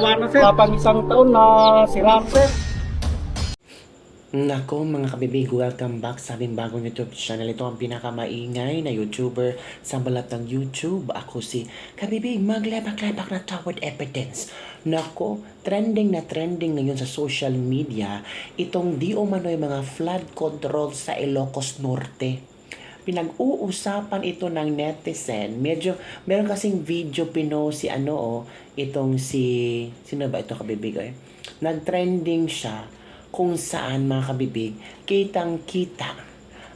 Ano sir, pang isang taon na sira sir. Nako mga kabibig, welcome back sa aming bagong YouTube channel. Ito ang pinakamaingay na YouTuber sa balat ng YouTube. Ako si Kabibig, maglebak-lebak na toward evidence. Nako, trending na trending ngayon sa social media itong di umano'y mga flood control sa Ilocos Norte. Pinag-uusapan ito ng netizen. Medyo, meron kasing video si itong sino ba ito kabibig Nag-trending siya kung saan mga kabibig, kitang-kita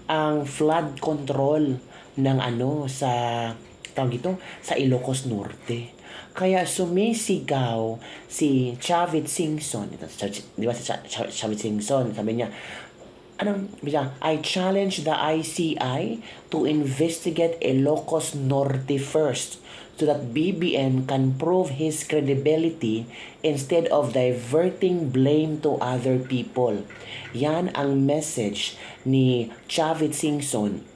ang flood control ng sa tawag ito, sa Ilocos Norte. Kaya sumisigaw si Chavit Singson, di ba si Chavit Singson, sabi niya, I challenge the ICI to investigate Ilocos Norte first so that BBM can prove his credibility instead of diverting blame to other people. Yan ang message ni Chavit Singson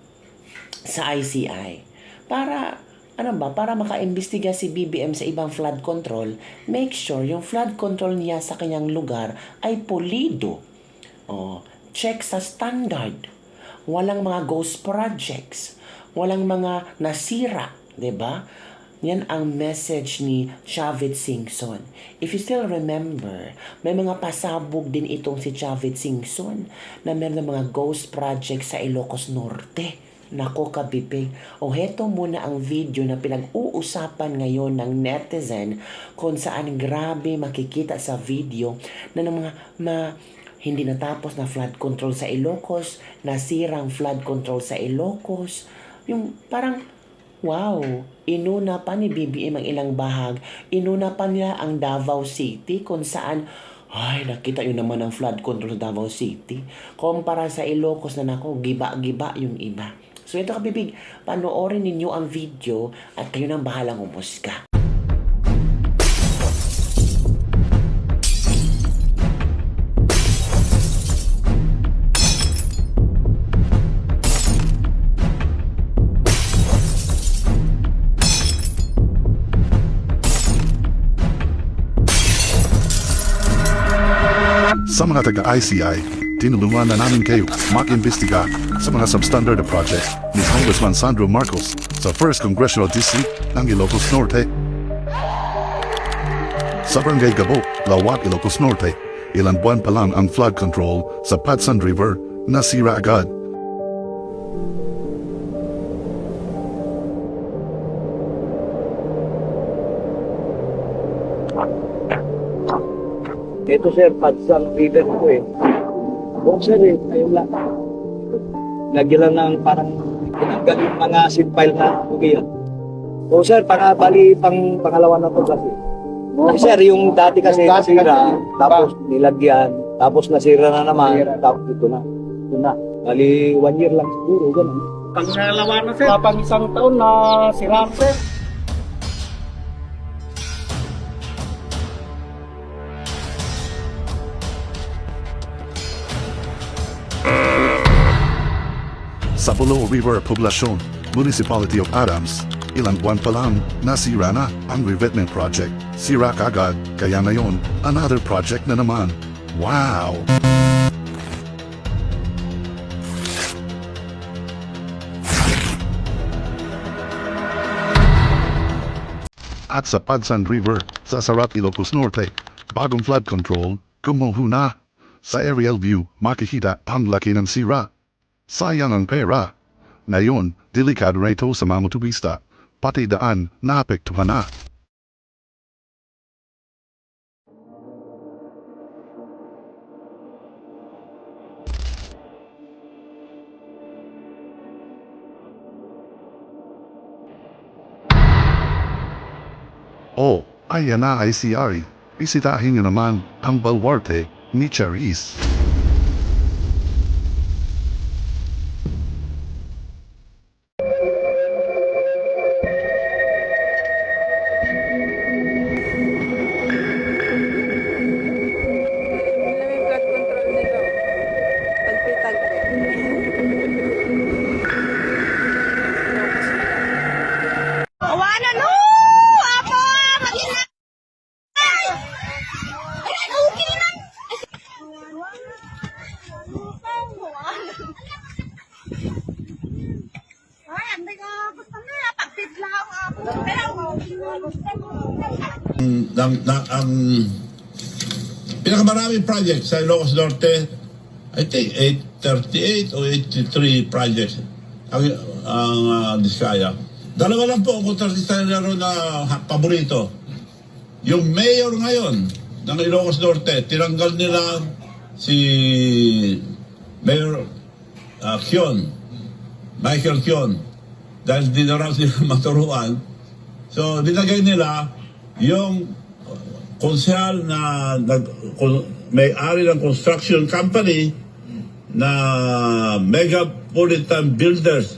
sa ICI. Para para makaimbestiga si BBM sa ibang flood control, make sure yung flood control niya sa kanyang lugar ay pulido. Check sa standard. Walang mga ghost projects. Walang mga nasira, 'di ba? Yan ang message ni Chavit Singson. If you still remember, may mga pasabog din itong si Chavit Singson na meron ng mga ghost projects sa Ilocos Norte. Nako kabibig. Heto muna ang video na pinag-uusapan ngayon ng netizen kung saan grabe makikita sa video na ng mga hindi natapos na flood control sa Ilocos, nasirang flood control sa Ilocos. Yung parang, wow, inuna pa ni BBM ang ilang bahag. Inuna pa niya ang Davao City kung saan, nakita yun naman ang flood control sa Davao City. Kumpara sa Ilocos na giba-giba yung iba. So ito kabibig, panoorin ninyo ang video at kayo nang bahalang umusga. Sa mga taga-ICI, tinulungan na namin kayo mag-imbestiga sa mga substandard na project ni Congressman Sandro Marcos sa 1st Congressional District ng Ilocos Norte. Sa Barangay Gabo, Lawak, Ilocos Norte, ilang buwan pa lang ang flood control sa Padsan River na sira agad. Ito sir, Padsang River ko sir ayun lang. Lagyan lang ng parang tinanggal yung mga seed pile na tugian. Sir, bali pangalawa na to kasi. Sir, yung dati kasi nasira, tapos nilagyan, tapos nasira na naman, tapos ito na. Bali 1 year lang siguro, ganun. Pangalawa na sir, pang isang taon na sira sir. Sa Bulo River Poblacion, Municipality of Adams, ilang buwan pa lang nasira na ang revetment project. Sira kagad, kaya ngayon, another project na naman. Wow! At sa Padsan River, sa Sarat, Ilocos Norte, bagong flood control, kumuho na. Sa aerial view, makikita ang laki ng sira. Sayang ang pera. Ngayon, delikado na ito sa mga motorista. Pati daan, naapektuhan na. Ayan na ICI. Bisitahin niyo naman ang baluarte ni Charis. Flood control nito. Pagpitag Awana no! Apo! Magina! Ang pinakamaraming project sa Ilocos Norte, I think 838 o 83 projects ang Diskaya. Dalawa lang po ang kontratista nila na paborito. Yung mayor ngayon ng Ilocos Norte, tinanggal nila si Mayor Michael Kion, dahil di na raw sila maturuan. So, nilagay nila yung konsehal na may-ari ng construction company na Megapolitan Builders.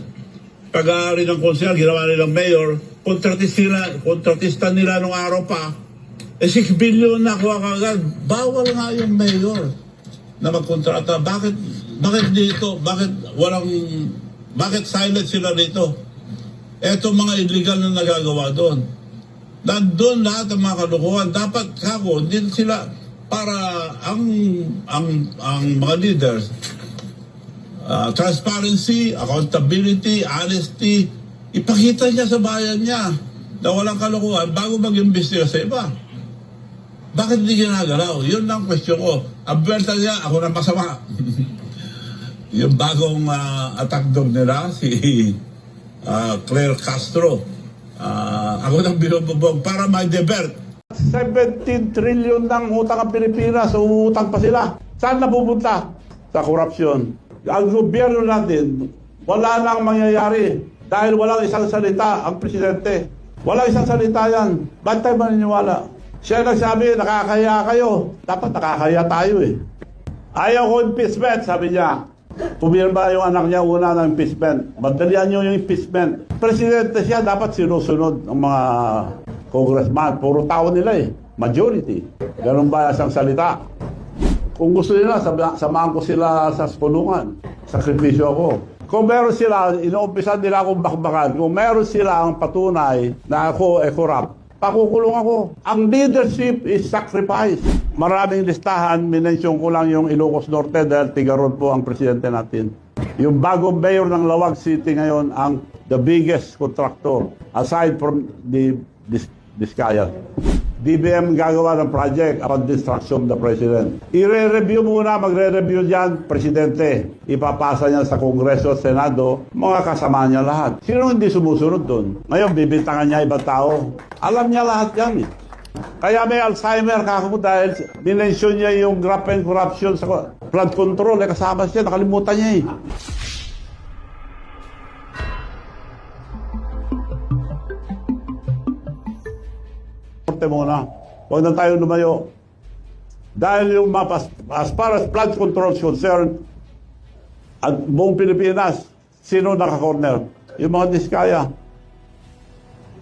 Pag-aari ng konsehal, ginawa nilang mayor, kontratista nila nung araw pa, 6 billion na kuha kagad. Bawal nga yung mayor na magkontrata. Bakit dito? Bakit silent sila dito? Eto mga illegal na nagagawa doon. Nandun lahat ng mga kalukuhan. Dapat kako, hindi sila para ang mga leaders, transparency, accountability, honesty, ipakita niya sa bayan niya na walang kalukuhan bago mag-imbestiga sa iba. Bakit hindi ginagalaw? Yun ang question ko. Ang buwelta niya, ako na masama. Yung bagong attack dog nila, si Claire Castro. Ako nang binububog para mag-divert. 17 trillion ng utang ang Pilipinas, so utang pa sila. Saan napupunta? Sa korupsyon. Ang gobyerno natin, wala nang mangyayari dahil walang isang salita ang presidente. Walang isang salita yan. Ba't tayo maniniwala? Siya nagsabi, nakakaya kayo. Dapat nakakaya tayo eh. Ayaw ko impeachment, sabi niya. Pumirma yung anak niya una ng impeachment. Madalian niyo yung impeachment. Presidente siya, dapat sinusunod ng mga congressman. Puro tao nila eh. Majority. Ganun ba isang salita? Kung gusto nila, samahan ko sila sa kulungan. Sakripisyo ako. Kung meron sila, inuumpisan nila akong bakbakan. Kung meron sila ang patunay na ako ay corrupt, pakukulong ako. Ang leadership is sacrifice. Maraming listahan, minensyon ko lang yung Ilocos Norte dahil tigaron po ang presidente natin. Yung bagong mayor ng Lawag City ngayon, ang the biggest contractor aside from the Diskaya. DBM gagawa ng project about destruction of the president. I-re-review muna, magre-review dyan, presidente. Ipapasa niya sa Kongreso at Senado, mga kasama niya lahat. Sino hindi sumusunod doon? Ngayon, bibintangan niya ibang tao. Alam niya lahat yan eh. Kaya may Alzheimer kako dahil dinensyon niya yung graft and corruption sa flood control. Kasama siya, nakalimutan niya eh. Muna. Huwag na tayo lumayo. Dahil yung as far as flood control is concerned, at buong Pilipinas, sino naka-corner? Yung mga Diskaya.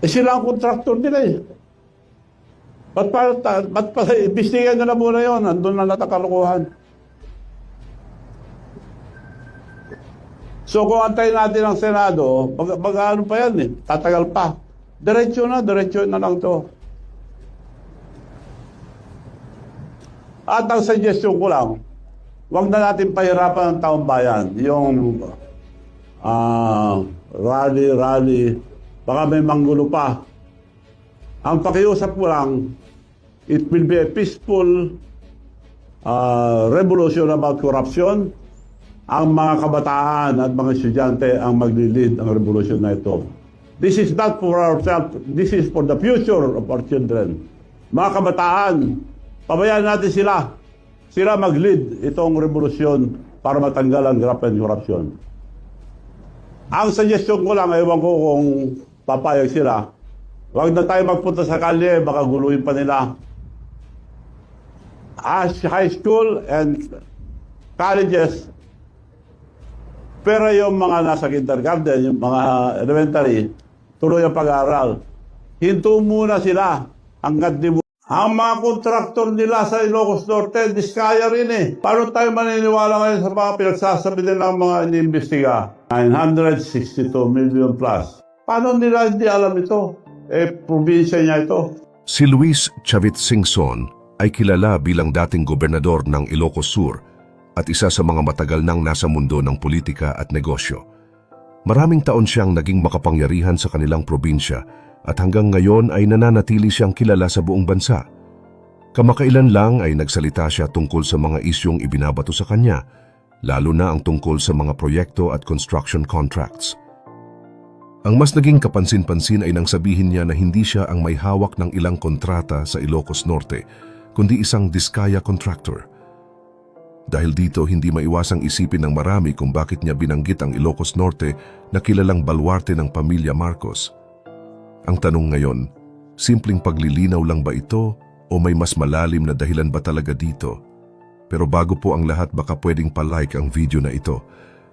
Sila ang contractor nila eh. Ba't pa ibistigan nyo na muna yun? Andun na natakalukuhan. So kung antayin natin ang Senado, ano pa yan eh, tatagal pa. Diretso na lang to. At ang suggestion ko lang, huwag na natin pahirapan ang taong bayan. Yung rally, baka may manggulo pa. Ang pakiusap ko lang, it will be a peaceful revolution about corruption. Ang mga kabataan at mga estudyante ang magli-lead ang revolution na ito. This is not for ourselves, this is for the future of our children. Mga kabataan, pabayaan natin sila. Sila mag-lead itong revolusyon para matanggal ang graft and corruption. Ang suggestion ko lang, ewan ko kung papayag sila, huwag na tayo magpunta sa kalye, baka guluhin pa nila. As high school and colleges, pero yung mga nasa kindergarten, yung mga elementary, tuloy ang pag-aaral. Hinto muna sila hanggang di ang mga kontraktor nila sa Ilocos Norte, Diskaya rin eh. Paano tayo maniniwala ngayon sa mga pinagsasabi nilang mga iniimbestiga? 962 million plus. Paano nila hindi alam ito? Probinsya niya ito. Si Luis Chavit Singson ay kilala bilang dating gobernador ng Ilocos Sur at isa sa mga matagal nang nasa mundo ng politika at negosyo. Maraming taon siyang naging makapangyarihan sa kanilang probinsya at hanggang ngayon ay nananatili siyang kilala sa buong bansa. Kamakailan lang ay nagsalita siya tungkol sa mga isyong ibinabato sa kanya, lalo na ang tungkol sa mga proyekto at construction contracts. Ang mas naging kapansin-pansin ay nang sabihin niya na hindi siya ang may hawak ng ilang kontrata sa Ilocos Norte, kundi isang Diskaya contractor. Dahil dito, hindi maiwasang isipin ng marami kung bakit niya binanggit ang Ilocos Norte na kilalang baluarte ng pamilya Marcos. Ang tanong ngayon, simpleng paglilinaw lang ba ito o may mas malalim na dahilan ba talaga dito? Pero bago po ang lahat, baka pwedeng pa-like ang video na ito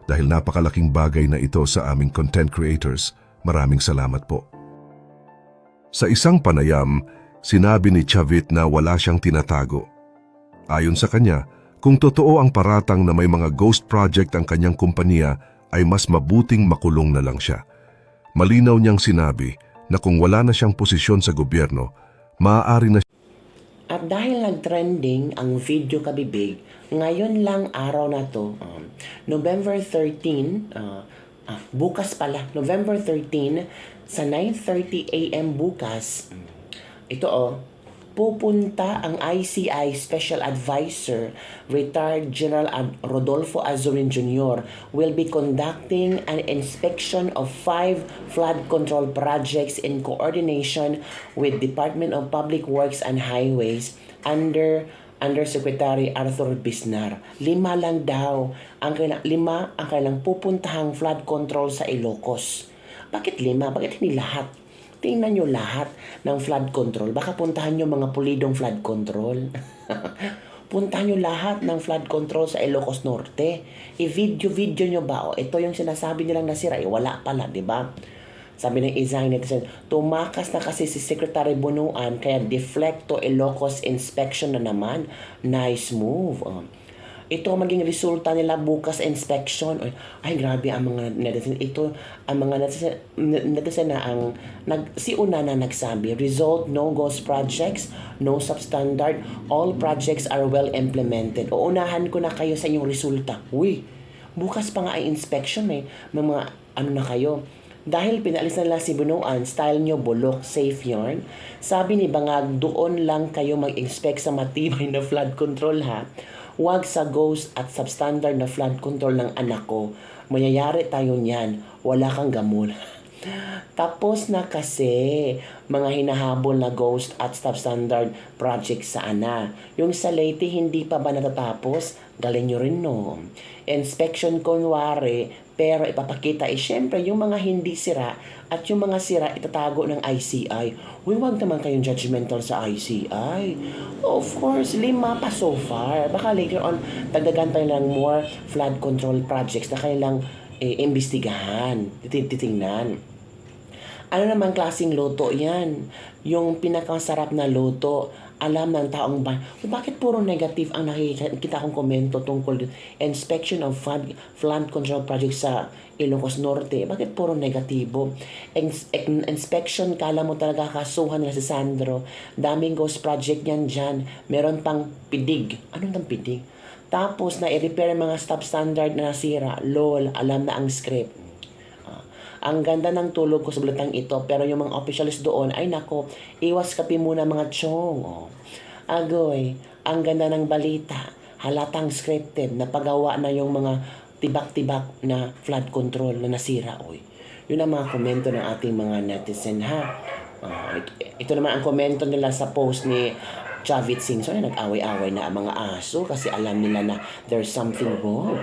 dahil napakalaking bagay na ito sa aming content creators. Maraming salamat po. Sa isang panayam, sinabi ni Chavit na wala siyang tinatago. Ayon sa kanya, kung totoo ang paratang na may mga ghost project ang kanyang kumpanya, ay mas mabuting makulong na lang siya. Malinaw niyang sinabi na kung wala na siyang posisyon sa gobyerno, maaari na At dahil nag-trending ang video kabibig, ngayon lang araw na to, November 13, bukas pala, November 13, sa 9:30 AM bukas, ito pupunta ang ICI Special Advisor, retired General Rodolfo Azurin Jr. will be conducting an inspection of 5 flood control projects in coordination with Department of Public Works and Highways under Secretary Arthur Bisnar. 5 lang daw ang kailang pupuntahang flood control sa Ilocos. Bakit 5? Bakit hindi lahat? Tingnan nyo lahat ng flood control. Baka puntahan nyo mga pulidong flood control. Puntahan nyo lahat ng flood control sa Ilocos Norte. I-video nyo ba? O, ito yung sinasabi nilang nasira. Wala pala, di ba? Sabi ng isang netizen, tumakas na kasi si Secretary Bunuan kaya deflecto Ilocos inspection na naman. Nice move. Ito maging resulta nila bukas inspection. Ay, grabe ang mga netizen. Ito, ang mga netizen na ang si una na nagsabi, result, no ghost projects, no substandard, all projects are well implemented. O unahan ko na kayo sa inyong resulta. Uy, bukas pa nga ay inspection mga ano na kayo. Dahil pinalis na nila si Bunuan, style nyo bulok, safe yarn. Sabi ni Bangag, doon lang kayo mag-inspect sa matibay na flood control ha. Huwag sa ghost at substandard na flood control ng anak ko. Mayayari tayo niyan. Wala kang gamol. Tapos na kasi mga hinahabol na ghost at substandard project sa ana. Yung sa Leyte hindi pa ba natatapos? Galing nyo rin no. Inspection kunwari, pero ipapakita syempre yung mga hindi sira at yung mga sira itatago ng ICI. Huwag naman kayong judgmental sa ICI. Of course, 5 pa so far. Baka later on, dagdagan pa nilang more flood control projects na kanilang imbestigahan, titingnan. Ano naman klaseng luto yan? Yung pinakasarap na luto, alam ng taong bayan. Bakit puro negative ang nakikita kong komento tungkol inspection of flood control project sa Ilocos Norte? Bakit puro negatibo? Inspection, kala mo talaga kasuhan nila si Sandro. Daming ghost project yan dyan. Meron pang pidig. Anong tang pidig? Tapos na i-repair mga substandard na nasira. Lol, alam na ang script. Ang ganda ng tulog ko sa balatang ito, pero yung mga officials doon, ay nako, iwas kape muna mga chong. Agoy, ang ganda ng balita. Halatang scripted, napagawa na yung mga tibak-tibak na flood control na nasira. Yun ang mga komento ng ating mga netizen ha. Ito naman ang komento nila sa post ni Chavit Singson. Nag-away-away na ang mga aso kasi alam nila na there's something wrong.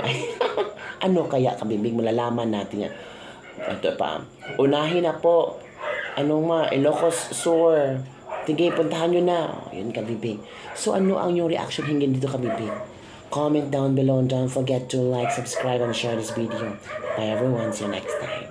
Ano kaya kabibig, malalaman natin yan. Ito pa. Unahin na po. Ilocos Sur. Sige, puntahan nyo na. Yun, kabibig. So, ano ang yung reaction hingin dito, kabibig? Comment down below and don't forget to like, subscribe, and share this video. Bye everyone. See you next time.